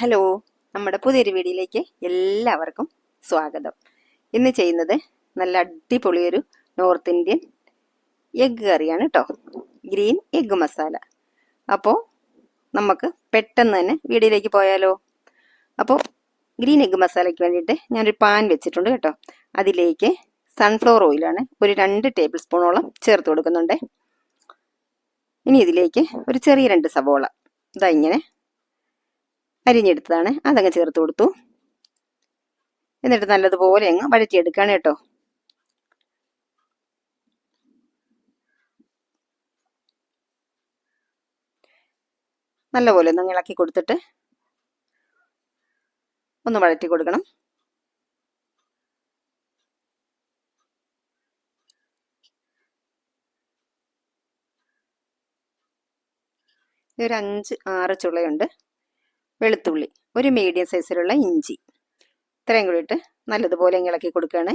Hello, നമ്മുടെ പുതിയൊരു വീഡിയോയിലേക്ക് എല്ലാവർക്കും സ്വാഗതം. ഇന്ന് ചെയ്യുന്നത് നല്ല അടിപൊളിയൊരു നോർത്ത് ഇന്ത്യൻ എഗ്ഗ് കറിയാണ് കേട്ടോ. Green egg masala. അപ്പോൾ നമുക്ക് പെട്ടെന്ന് തന്നെ വീഡിയോയിലേക്ക് പോയാലോ. അപ്പോൾ ഗ്രീൻ എഗ്ഗ് മസാലയ്ക്ക് വേണ്ടിയിട്ട് ഞാനൊരു പാൻ വെച്ചിട്ടുണ്ട് കേട്ടോ. അതിലേക്ക് സൺഫ്ലവർ ഓയിലാണ് ഒരു 2 ടേബിൾ സ്പൂണോളം ചേർത്ത് കൊടുക്കുന്നുണ്ട്. ഇനി ഇതിലേക്ക് ഒരു ചെറിയ 2 സവോള ഇതാ ഇങ്ങനെ അരിഞ്ഞെടുത്തതാണ്, അതങ്ങ് ചേർത്ത് കൊടുത്തു. എന്നിട്ട് നല്ലതുപോലെ അങ്ങ് വഴറ്റിയെടുക്കുകയാണ് കേട്ടോ. നല്ലപോലെ ഒന്ന് ഇളക്കി കൊടുത്തിട്ട് ഒന്ന് വഴറ്റി കൊടുക്കണം. ഒരു 5-6 ചുളയുണ്ട് വെളുത്തുള്ളി, ഒരു മീഡിയം സൈസിലുള്ള ഇഞ്ചി, ഇത്രയും കൂടി ഇട്ട് നല്ലതുപോലെ ഇളക്കി കൊടുക്കുകയാണ്.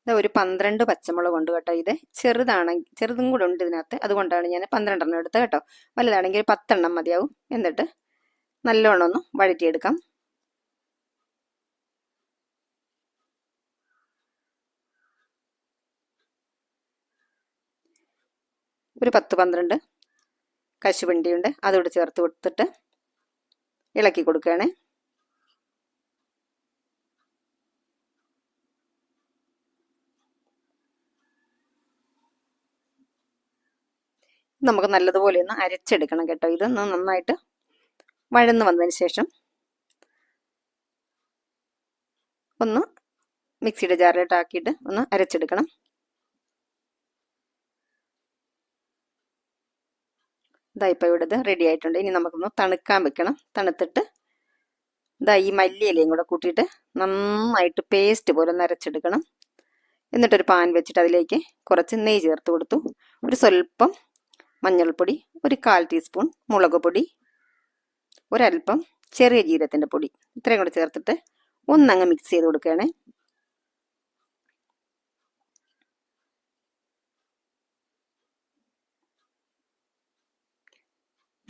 ഒരു 12 പച്ചമുളക് ഉണ്ട് കേട്ടോ. ഇത് ചെറുതും കൂടെ ഉണ്ട് ഇതിനകത്ത്, അതുകൊണ്ടാണ് ഞാൻ 12 എടുത്തത് കേട്ടോ. വലുതാണെങ്കിൽ 10 മതിയാവും. എന്നിട്ട് നല്ലോണം ഒന്ന് വഴറ്റിയെടുക്കാം. ഒരു 10-12 കശുവണ്ടിയുണ്ട്, അതോട് ചേർത്ത് കൊടുത്തിട്ട് ഇളക്കി കൊടുക്കുകയാണ്. നമുക്ക് നല്ലതുപോലെ ഒന്ന് അരച്ചെടുക്കണം കേട്ടോ. ഇതൊന്ന് നന്നായിട്ട് വഴന്ന് വന്നതിന് ശേഷം ഒന്ന് മിക്സിയുടെ ജാറിലിട്ടാക്കിയിട്ട് ഒന്ന് അരച്ചെടുക്കണം. ഇതാ ഇപ്പോൾ ഇവിടെ ഇത് റെഡി ആയിട്ടുണ്ട്. ഇനി നമുക്കൊന്ന് തണുക്കാൻ വെക്കണം. തണുത്തിട്ട് ഇതാ ഈ മല്ലിയിലയും കൂടെ കൂട്ടിയിട്ട് നന്നായിട്ട് പേസ്റ്റ് പോലെ ഒന്ന് അരച്ചെടുക്കണം. എന്നിട്ടൊരു പാൻ വെച്ചിട്ട് അതിലേക്ക് കുറച്ച് നെയ്യ് ചേർത്ത് കൊടുത്തു. ഒരു സ്വല്പം മഞ്ഞൾപ്പൊടി, ഒരു 1/4 ടീസ്പൂൺ മുളക് പൊടി, ഒരല്പം ചെറിയ ജീരകത്തിൻ്റെ പൊടി, ഇത്രയും കൂടെ ചേർത്തിട്ട് ഒന്നങ്ങ് മിക്സ് ചെയ്ത് കൊടുക്കുകയാണ്.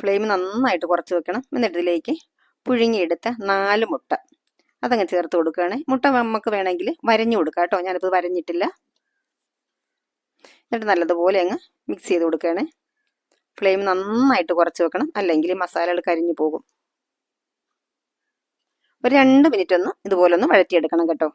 ഫ്ലെയിം നന്നായിട്ട് കുറച്ച് വെക്കണം. എന്നിട്ട് ഇതിലേക്ക് പുഴുങ്ങിയെടുത്ത 4 മുട്ട അതങ്ങ് ചേർത്ത് കൊടുക്കുകയാണ്. മുട്ട നമുക്ക് വേണമെങ്കിൽ വരഞ്ഞു കൊടുക്കാം കേട്ടോ. ഞാനിപ്പോൾ വരഞ്ഞിട്ടില്ല. എന്നിട്ട് നല്ലതുപോലെ അങ്ങ് മിക്സ് ചെയ്ത് കൊടുക്കുകയാണ്. ഫ്ലെയിം നന്നായിട്ട് കുറച്ച് വെക്കണം, അല്ലെങ്കിൽ മസാലകൾ കരിഞ്ഞു പോകും. ഒരു 2 മിനിറ്റ് ഒന്ന് ഇതുപോലെ ഒന്ന് വഴറ്റിയെടുക്കണം കേട്ടോ.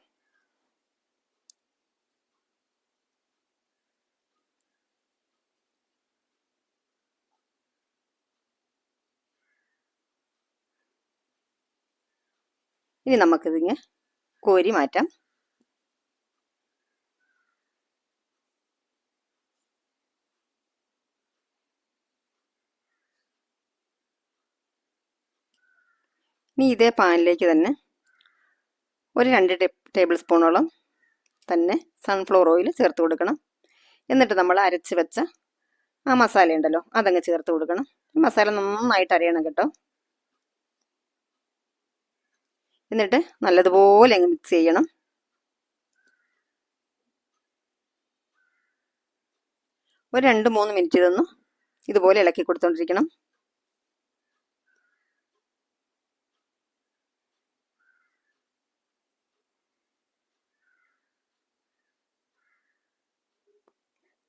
ഇനി നമുക്കിതിങ്ങനെ കോരി മാറ്റാം. ഇനി ഇതേ പാനിലേക്ക് തന്നെ ഒരു 2 ടേബിൾ സ്പൂണോളം തന്നെ സൺഫ്ലവർ ഓയിൽ ചേർത്ത് കൊടുക്കണം. എന്നിട്ട് നമ്മൾ അരച്ച് വെച്ച ആ മസാല ഉണ്ടല്ലോ, അതങ്ങ് ചേർത്ത് കൊടുക്കണം. മസാല നന്നായിട്ട് അരയണം കേട്ടോ. എന്നിട്ട് നല്ലതുപോലെ അങ്ങ് മിക്സ് ചെയ്യണം. ഒരു 2-3 മിനിറ്റ് ഇതൊന്ന് ഇതുപോലെ ഇളക്കി കൊടുത്തോണ്ടിരിക്കണം.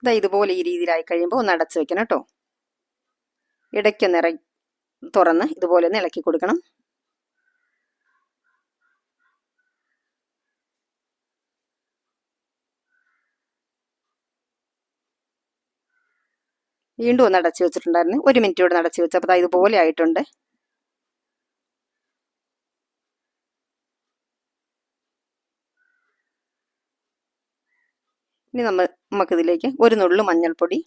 ഇതാ ഇതുപോലെ ഈ രീതിയിലായി കഴിയുമ്പോൾ ഒന്ന് അടച്ചു വെക്കണം കേട്ടോ. ഇടയ്ക്കൊന്ന് തുറന്ന് ഇതുപോലെ ഒന്ന് ഇളക്കി കൊടുക്കണം. വീണ്ടും ഒന്ന് അടച്ചു വെച്ചിട്ടുണ്ടായിരുന്നു. 1 മിനിറ്റ് കൂടെ അടച്ചു വെച്ചപ്പോൾ ഇതുപോലെ ആയിട്ടുണ്ട്. ഇനി നമുക്കിതിലേക്ക് ഒരു നുള്ളു മഞ്ഞൾപ്പൊടി,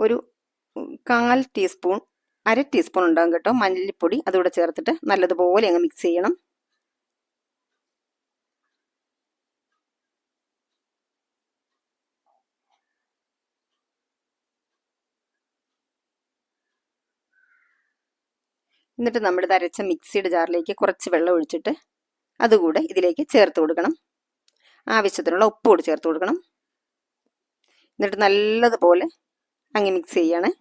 ഒരു 1/4 ടീസ്പൂൺ, 1/2 ടീസ്പൂൺ ഉണ്ടാകും കേട്ടോ മല്ലിപ്പൊടി, അതുകൂടെ ചേർത്തിട്ട് നല്ലതുപോലെ അങ്ങ് മിക്സ് ചെയ്യണം. എന്നിട്ട് നമ്മുടെ അരച്ച മിക്സിയുടെ ജാറിലേക്ക് കുറച്ച് വെള്ളം ഒഴിച്ചിട്ട് അതുകൂടെ ഇതിലേക്ക് ചേർത്ത് കൊടുക്കണം. ആവശ്യത്തിനുള്ള ഉപ്പ് കൂടി ചേർത്ത് കൊടുക്കണം. എന്നിട്ട് നല്ലതുപോലെ അങ്ങ് മിക്സ് ചെയ്യണേ.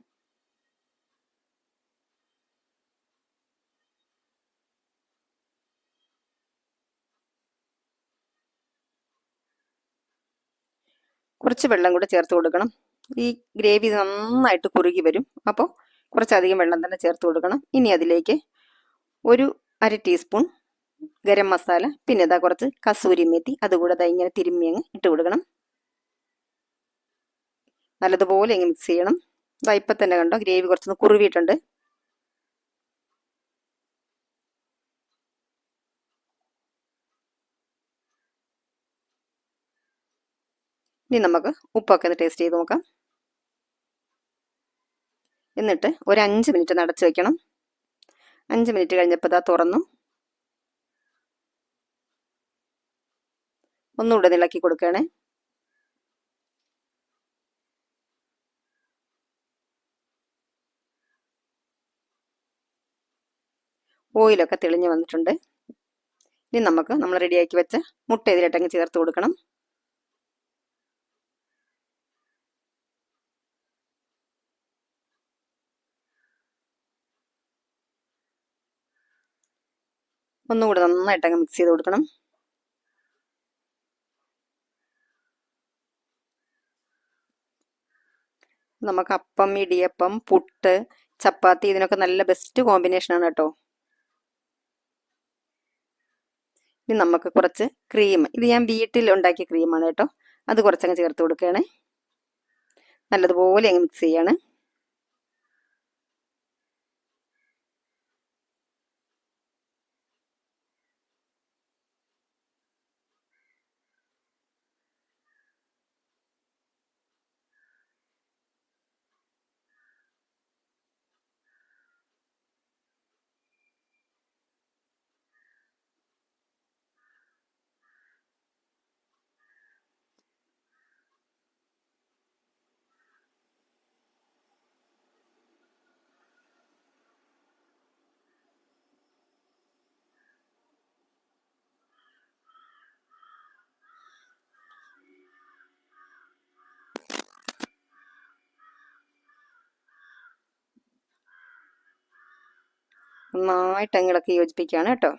കുറച്ച് വെള്ളം കൂടെ ചേർത്ത് കൊടുക്കണം. ഈ ഗ്രേവി നന്നായിട്ട് കുറുകി വരും. അപ്പോൾ കുറച്ചധികം വെള്ളം തന്നെ ചേർത്ത് കൊടുക്കണം. ഇനി അതിലേക്ക് ഒരു 1/2 ടീസ്പൂൺ ഗരം മസാല, പിന്നെ ഇതാ കുറച്ച് കസൂരി മേത്തി, അതുകൂടെ ഇതാ ഇങ്ങനെ തിരുമ്മി അങ്ങ് ഇട്ട് കൊടുക്കണം. നല്ലതുപോലെ അങ്ങ് മിക്സ് ചെയ്യണം. ഇതാ ഇപ്പം തന്നെ കണ്ടോ ഗ്രേവി കുറച്ചൊന്ന് കുറുവിയിട്ടുണ്ട്. ഇനി നമുക്ക് ഉപ്പൊക്കെ ഒന്ന് ടേസ്റ്റ് ചെയ്ത് നോക്കാം. എന്നിട്ട് ഒരു 5 മിനിറ്റ് നടച്ച് വെക്കണം. 5 മിനിറ്റ് കഴിഞ്ഞപ്പോൾ ഇതാ തുറന്നു. ഒന്നുകൂടെ ഇളക്കി കൊടുക്കണേ. ഓയിലൊക്കെ തെളിഞ്ഞ് വന്നിട്ടുണ്ട്. ഇനി നമുക്ക് നമ്മൾ റെഡിയാക്കി വെച്ച മുട്ട ഇതിലിട്ടങ്ങ് ചേർത്ത് കൊടുക്കണം. ഒന്നുകൂടെ നന്നായിട്ടങ്ങ് മിക്സ് ചെയ്ത് കൊടുക്കണം. നമുക്ക് അപ്പം, ഇടിയപ്പം, പുട്ട്, ചപ്പാത്തി ഇതിനൊക്കെ നല്ല ബെസ്റ്റ് കോമ്പിനേഷനാണ് കേട്ടോ. ഇനി നമുക്ക് കുറച്ച് ക്രീം, ഇത് ഞാൻ വീട്ടിൽ ഉണ്ടാക്കിയ ക്രീമാണ് കേട്ടോ, അത് കുറച്ചങ്ങ് ചേർത്ത് കൊടുക്കുകയാണ്. നല്ലതുപോലെ അങ്ങ് മിക്സ് ചെയ്യാണ്. നന്നായിട്ട് അങ്ങ് ഇളക്കി യോജിപ്പിക്കുകയാണ് കേട്ടോ.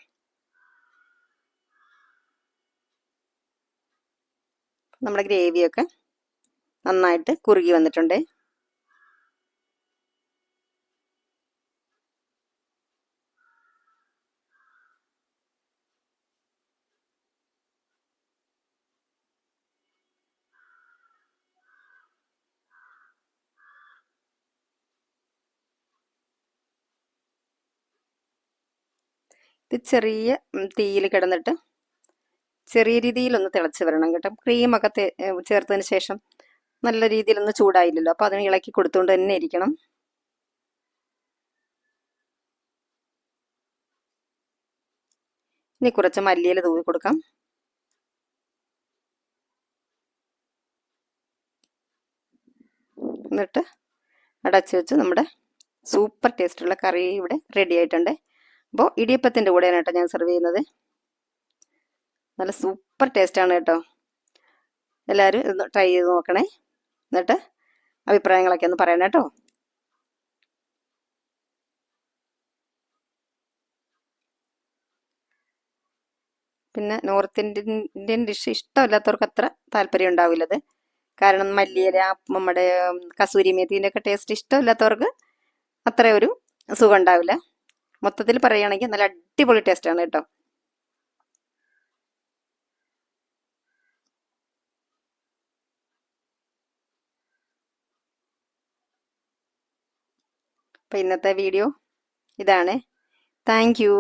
നമ്മുടെ ഗ്രേവിയൊക്കെ നന്നായിട്ട് കുറുകി വന്നിട്ടുണ്ട്. ഇത് ചെറിയ തീയിൽ കിടന്നിട്ട് ചെറിയ രീതിയിലൊന്ന് തിളച്ച് വരണം കേട്ടോ. ക്രീമൊക്കെ ചേർത്തതിന് ശേഷം നല്ല രീതിയിലൊന്ന് ചൂടായില്ലല്ലോ, അപ്പോൾ അതിന് ഇളക്കി കൊടുത്തുകൊണ്ട് തന്നെ ഇരിക്കണം. ഇനി കുറച്ച് മല്ലിയില തൂവി കൊടുക്കാം. എന്നിട്ട് അടച്ചു വെച്ച് നമ്മുടെ സൂപ്പർ ടേസ്റ്റുള്ള കറി ഇവിടെ റെഡി ആയിട്ടുണ്ട്. അപ്പോൾ ഇടിയപ്പത്തിൻ്റെ കൂടെയാണ് കേട്ടോ ഞാൻ സെർവ് ചെയ്യുന്നത്. നല്ല സൂപ്പർ ടേസ്റ്റാണ് കേട്ടോ. എല്ലാവരും ഒന്ന് ട്രൈ ചെയ്ത് നോക്കണേ. എന്നിട്ട് അഭിപ്രായങ്ങളൊക്കെ ഒന്ന് പറയണം കേട്ടോ. പിന്നെ നോർത്ത് ഇന്ത്യൻ ഡിഷ് ഇഷ്ടമില്ലാത്തവർക്ക് അത്ര താല്പര്യം ഉണ്ടാവില്ലത്. കാരണം മല്ലിയില, നമ്മുടെ കസൂരി മേത്തിൻ്റെ ഒക്കെ ടേസ്റ്റ് ഇഷ്ടമില്ലാത്തവർക്ക് അത്ര ഒരു സുഖം ഉണ്ടാവില്ല. മൊത്തത്തിൽ പറയുകയാണെങ്കിൽ നല്ല അടിപൊളി ടേസ്റ്റാണ് കേട്ടോ. അപ്പോൾ ഇന്നത്തെ വീഡിയോ ഇതാണ്. Thank you.